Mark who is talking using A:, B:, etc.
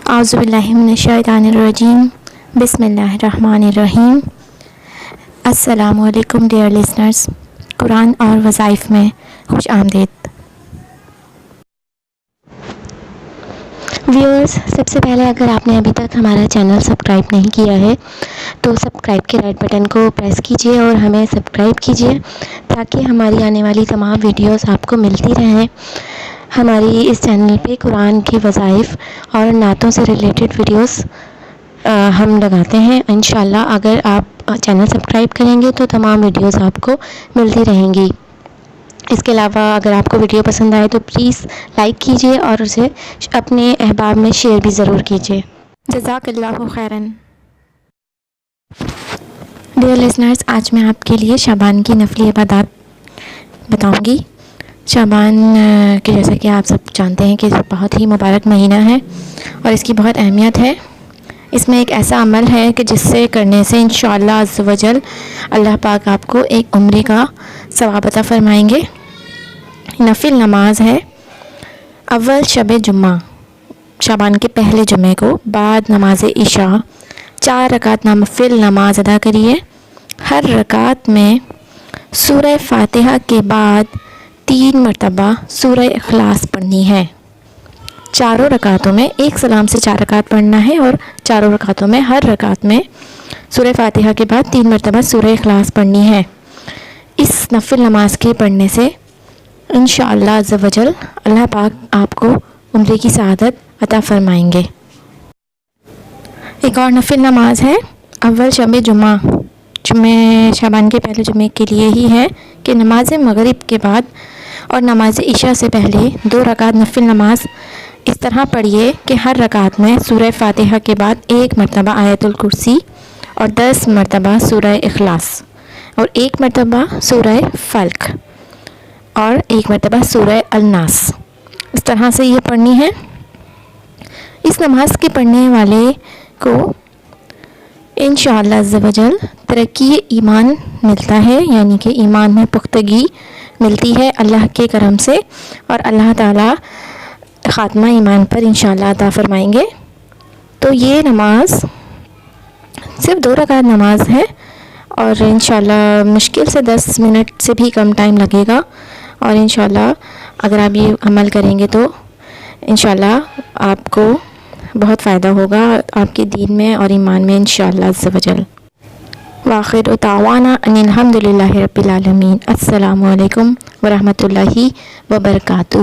A: اعوذ باللہ من الشیطان الرجیم بسم اللہ الرحمن الرحیم۔ السلام علیکم ڈیئر لسنرز، قرآن اور وظائف میں خوش آمدید۔ ویورز، سب سے پہلے اگر آپ نے ابھی تک ہمارا چینل سبسکرائب نہیں کیا ہے تو سبسکرائب کے ریڈ بٹن کو پریس کیجئے اور ہمیں سبسکرائب کیجئے تاکہ ہماری آنے والی تمام ویڈیوز آپ کو ملتی رہیں۔ ہماری اس چینل پہ قرآن کی وظائف اور نعتوں سے ریلیٹڈ ویڈیوز ہم لگاتے ہیں۔ انشاءاللہ اگر آپ چینل سبسکرائب کریں گے تو تمام ویڈیوز آپ کو ملتی رہیں گی۔ اس کے علاوہ اگر آپ کو ویڈیو پسند آئے تو پلیز لائک کیجئے اور اسے اپنے احباب میں شیئر بھی ضرور کیجئے۔ جزاک اللہ خیراً۔ ڈیئر لسنرز، آج میں آپ کے لیے شعبان کی نفلی عبادات بتاؤں گی۔ شعبان کے جیسا کہ آپ سب جانتے ہیں کہ بہت ہی مبارک مہینہ ہے اور اس کی بہت اہمیت ہے۔ اس میں ایک ایسا عمل ہے کہ جس سے کرنے سے انشاءاللہ عز و جل اللہ پاک آپ کو ایک عمرے کا ثواب عطا فرمائیں گے۔ نفل نماز ہے۔ اول شب جمعہ، شعبان کے پہلے جمعے کو بعد نماز عشاء 4 رکعت نفل نماز ادا کریے۔ ہر رکعت میں سورہ فاتحہ کے بعد 3 مرتبہ سورہ اخلاص پڑھنی ہے۔ چاروں رکعتوں میں ایک سلام سے 4 رکعت پڑھنا ہے اور چاروں رکعتوں میں ہر رکعت میں سورہ فاتحہ کے بعد 3 مرتبہ سورہ اخلاص پڑھنی ہے۔ اس نفل نماز کے پڑھنے سے انشاءاللہ عز و جل اللہ پاک آپ کو عمرے کی سعادت عطا فرمائیں گے۔ ایک اور نفل نماز ہے اول شب جمعہ، شعبان کے پہلے جمعے کے لیے ہی ہے کہ نماز مغرب کے بعد اور نماز عشاء سے پہلے 2 رکعت نفل نماز اس طرح پڑھیے کہ ہر رکعت میں سورہ فاتحہ کے بعد 1 مرتبہ آیت الکرسی اور 10 مرتبہ سورہ اخلاص اور 1 مرتبہ سورہ فلق اور 1 مرتبہ سورہ الناس، اس طرح سے یہ پڑھنی ہے۔ اس نماز کے پڑھنے والے کو انشاءاللہ عز و جل ترقی ایمان ملتا ہے، یعنی کہ ایمان میں پختگی ملتی ہے اللہ کے کرم سے، اور اللہ تعالیٰ خاتمہ ایمان پر انشاءاللہ عطا فرمائیں گے۔ تو یہ نماز صرف 2 رکعت نماز ہے اور انشاءاللہ مشکل سے 10 منٹ سے بھی کم ٹائم لگے گا، اور انشاءاللہ اگر آپ یہ عمل کریں گے تو انشاءاللہ آپ کو بہت فائدہ ہوگا آپ کے دین میں اور ایمان میں انشاءاللہ عز و جل۔ وآخر دعوانا ان الحمد للہ رب العالمین۔ السلام علیکم ورحمۃ اللہ وبرکاتہ۔